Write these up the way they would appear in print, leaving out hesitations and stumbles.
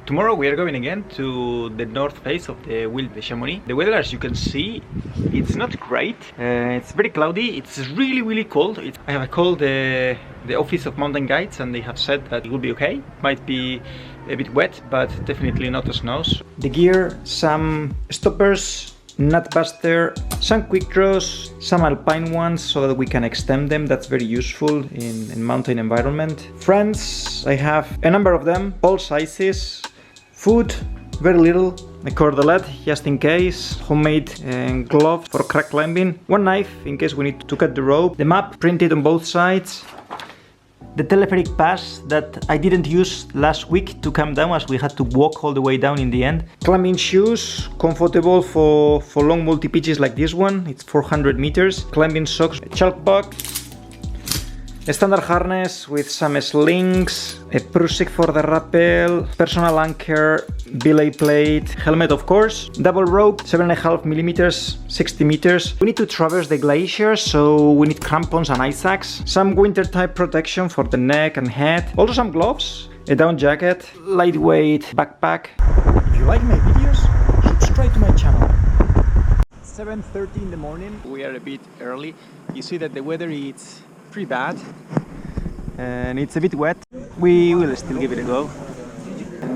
Tomorrow we are going again to the north face of the Wild de Chamonix. The weather, as you can see, it's not great. It's very cloudy. It's really cold. I have called the office of mountain guides and they have said that it will be okay. Might be a bit wet, but definitely not snows. The gear, some stoppers, nut buster, some quick draws, some alpine ones so that we can extend them. That's very useful in mountain environment. Friends, I have a number of them, all sizes. Food, very little. A cordelette just in case. Homemade glove for crack climbing. One knife in case we need to cut the rope. The map printed on both sides. The telepheric pass that I didn't use last week to come down as we had to walk all the way down in the end. Climbing shoes, comfortable for long multi-pitches like this one. It's 400 meters. Climbing socks, a chalk box. A standard harness with some slings, a prusik for the rappel, personal anchor, belay plate, helmet of course, double rope, 7.5 millimeters, 60 meters. We need to traverse the glacier, so we need crampons and ice axe, some winter type protection for the neck and head, also some gloves, a down jacket, lightweight backpack. If you like my videos, subscribe to my channel. 7:30 in the morning, we are a bit early. You see that the weather is pretty bad and it's a bit wet. We will still give it a go.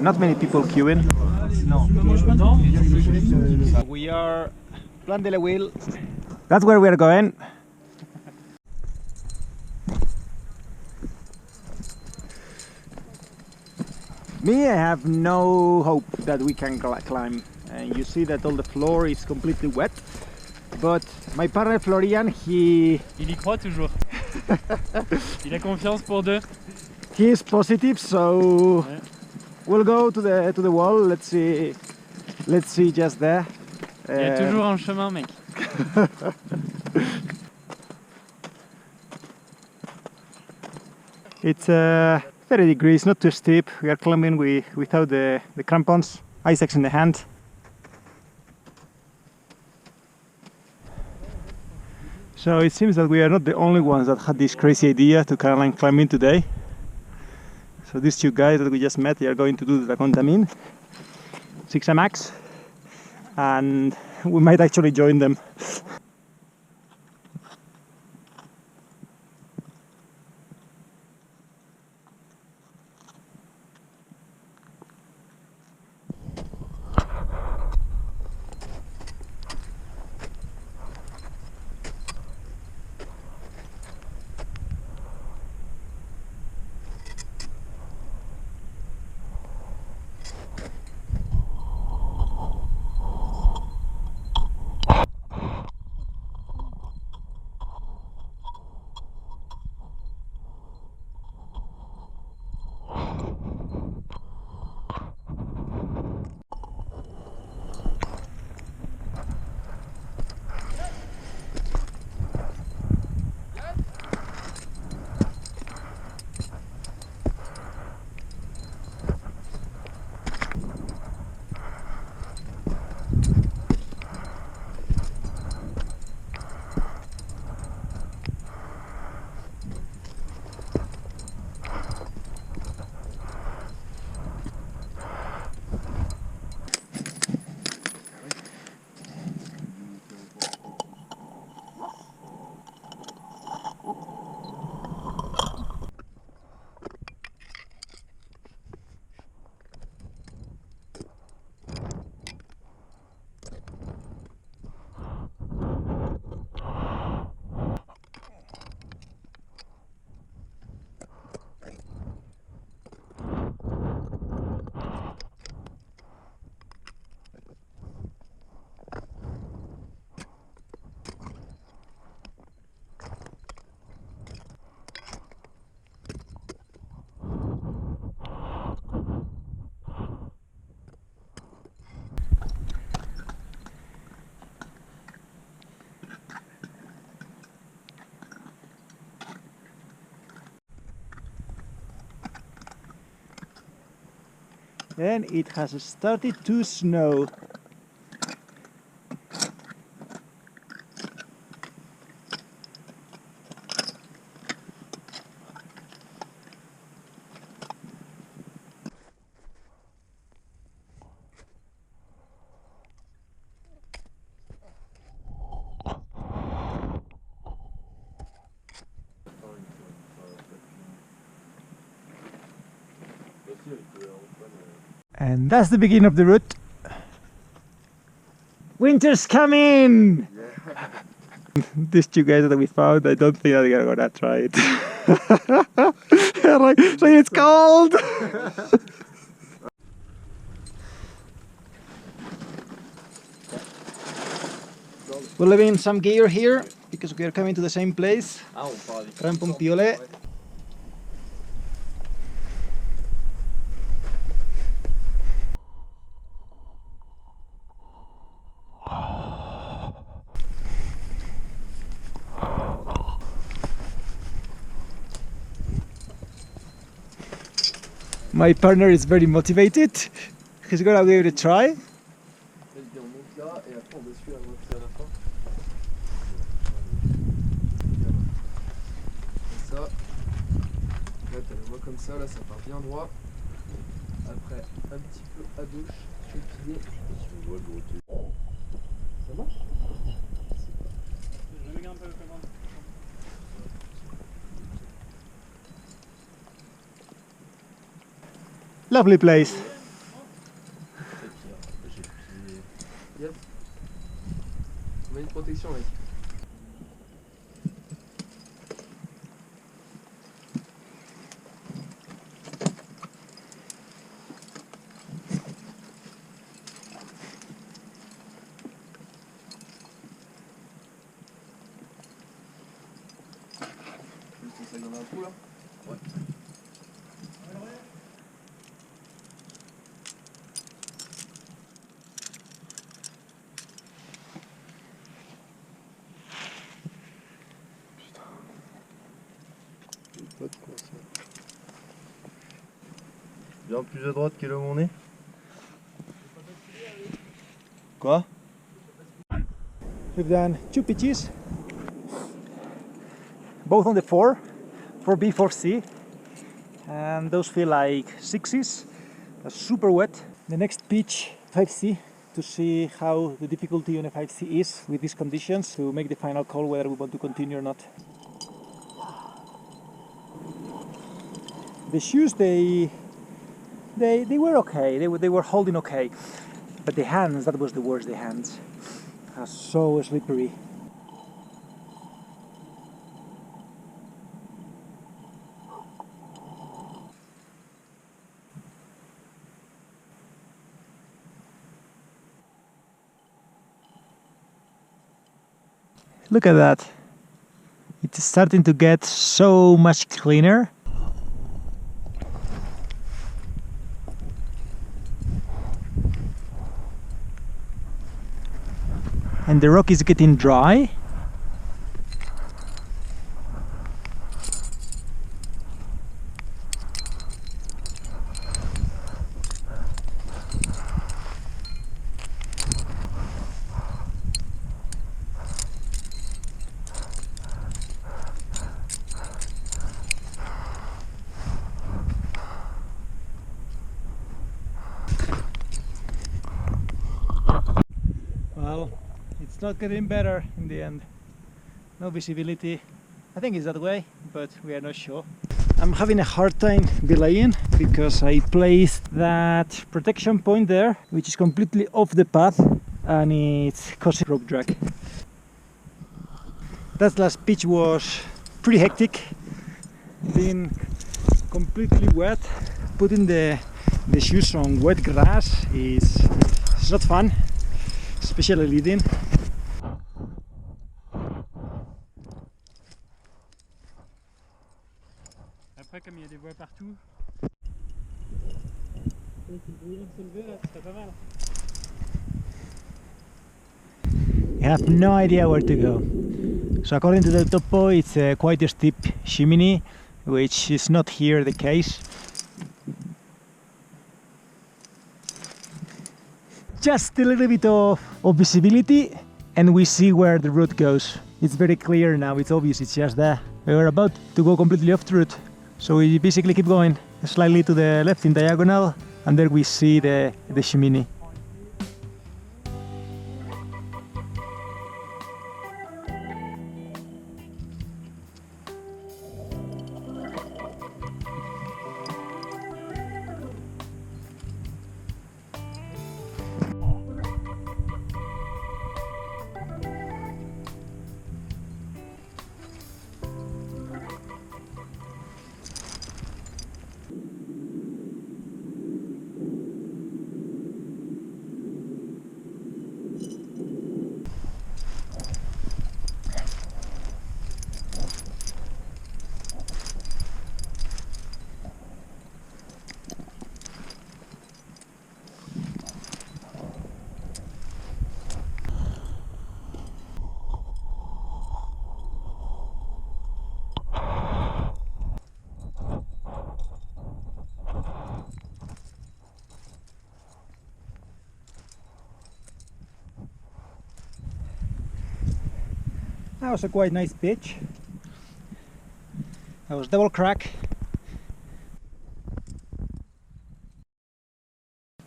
Not many people queuing. No. We are Plan de la Wheel. That's where we are going. Me, I have no hope that we can climb. And you see that all the floor is completely wet. But my partner Florian, il y croit toujours. Il a confiance pour deux. He is positive, so yeah. We'll go to the wall. Let's see just there. Il y a toujours un chemin, mec. It's 30 degrees, not too steep. We are climbing without the crampons, ice axe in the hand. So it seems that we are not the only ones that had this crazy idea to climbing today. So these two guys that we just met, they are going to do the Contamine 6MX, and we might actually join them. And it has started to snow. And that's the beginning of the route. Winter's coming! Yeah. These two guys that we found, I don't think they're gonna try it. They're like, so it's cold! We're leaving some gear here because we are coming to the same place. Gran Pompiole. My partner is very motivated. He's gonna give it a try. Comme ça, là ça part bien droit. Après un petit peu à gauche, sur le pied. Ça marche? Je vais un peu comment. Lovely place. Yep. On a une protection mec. Ça donne un coup là? Ouais. Bien plus à droite que là où on est. Quoi? We've done 2 pitches, both on the 4B, 4C, and those feel like 6s. They're super wet. The next pitch, 5C, to see how the difficulty on a 5C is with these conditions, to make the final call whether we want to continue or not. The shoes, they were okay, they were holding okay, but the hands, that was the worst, the hands are so slippery. Look at that, it's starting to get so much cleaner. And the rock is getting dry. Well, it's not getting better in the end. No visibility. I think it's that way, but we are not sure. I'm having a hard time belaying because I placed that protection point there, which is completely off the path, and it's causing rope drag. That last pitch was pretty hectic, being completely wet. Putting the shoes on wet grass is not fun, especially leading. Après, comme il y a des voies partout, si le brouillard se levait, là, ce serait pas mal. I have no idea where to go. So according to the topo, it's quite a steep chimney, which is not here the case. Just a little bit of visibility and we see where the route goes. It's very clear now, it's obvious, it's just there. We were about to go completely off the route, so we basically keep going slightly to the left in diagonal, and there we see the chimney. That was a quite nice pitch. That was double crack.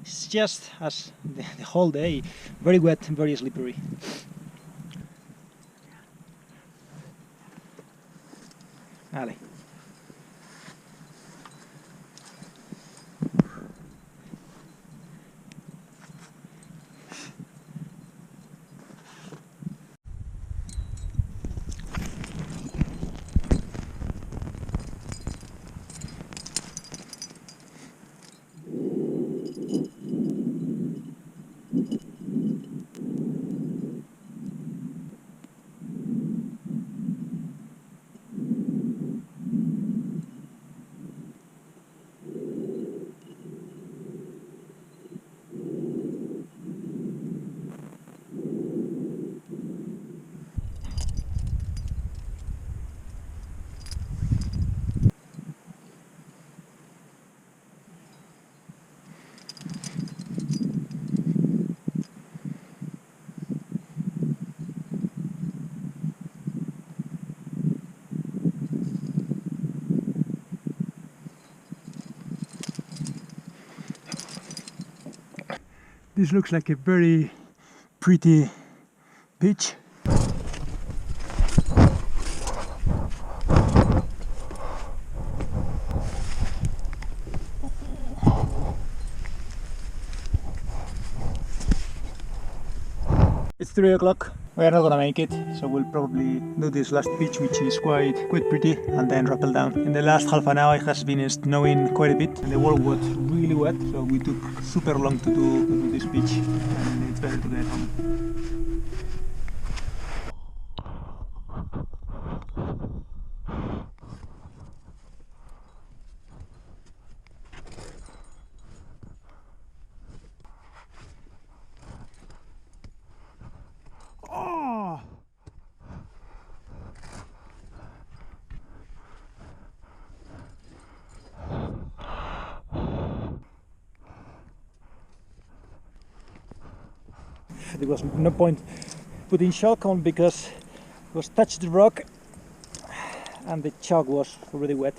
It's just as the whole day, very wet and very slippery. Allez. This looks like a very pretty pitch. It's 3 o'clock. We are not gonna make it, so we'll probably do this last pitch, which is quite pretty, and then rappel down. In the last half an hour it has been snowing quite a bit, and the world was really wet, so we took super long to do this pitch, and it's better to get home. There was no point putting chalk on because it was touched the rock and the chalk was really wet.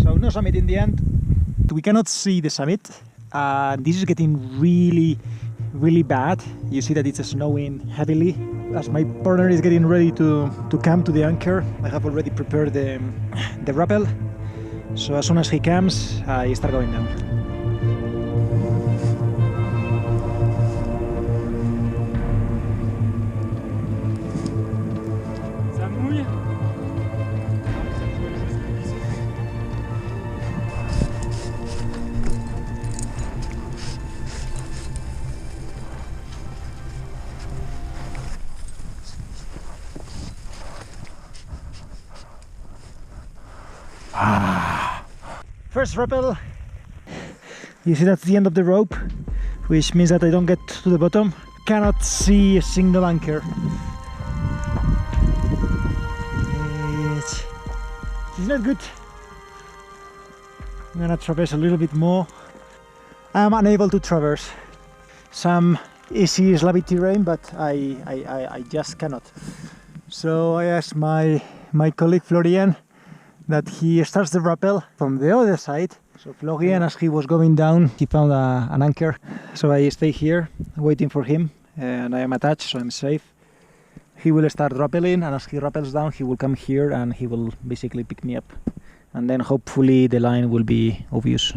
So no summit in the end. We cannot see the summit. This is getting really bad. You see that it's snowing heavily. As my partner is getting ready to come to the anchor, I have already prepared the rappel. So as soon as he comes, I start going down. Ça mouille. First rappel. You see that's the end of the rope, which means that I don't get to the bottom. Cannot see a single anchor. It's not good. I'm gonna traverse a little bit more. I'm unable to traverse some easy slabby terrain, but I just cannot. So I asked my colleague Florian that he starts the rappel from the other side. So Florian, as he was going down, he found an anchor. So I stay here waiting for him, and I am attached, so I'm safe. he will start rappelling, and as he rappels down, he will come here and he will basically pick me up. And then hopefully the line will be obvious.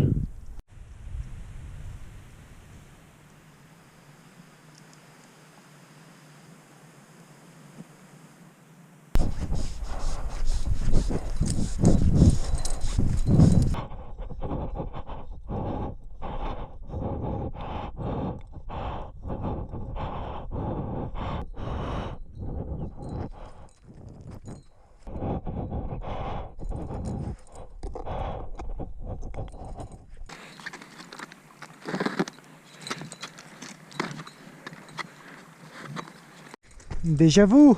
Deja vu,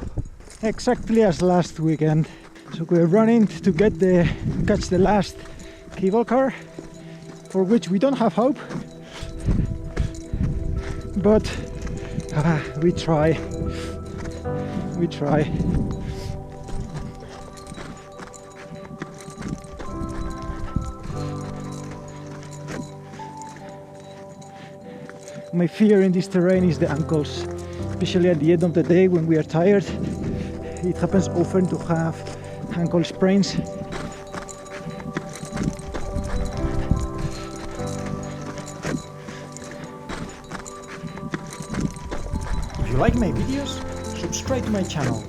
exactly as last weekend. So we're running to catch the last cable car, for which we don't have hope, but we try. My fear in this terrain is the ankles, especially at the end of the day when we are tired. It happens often to have ankle sprains. If you like my videos, subscribe to my channel.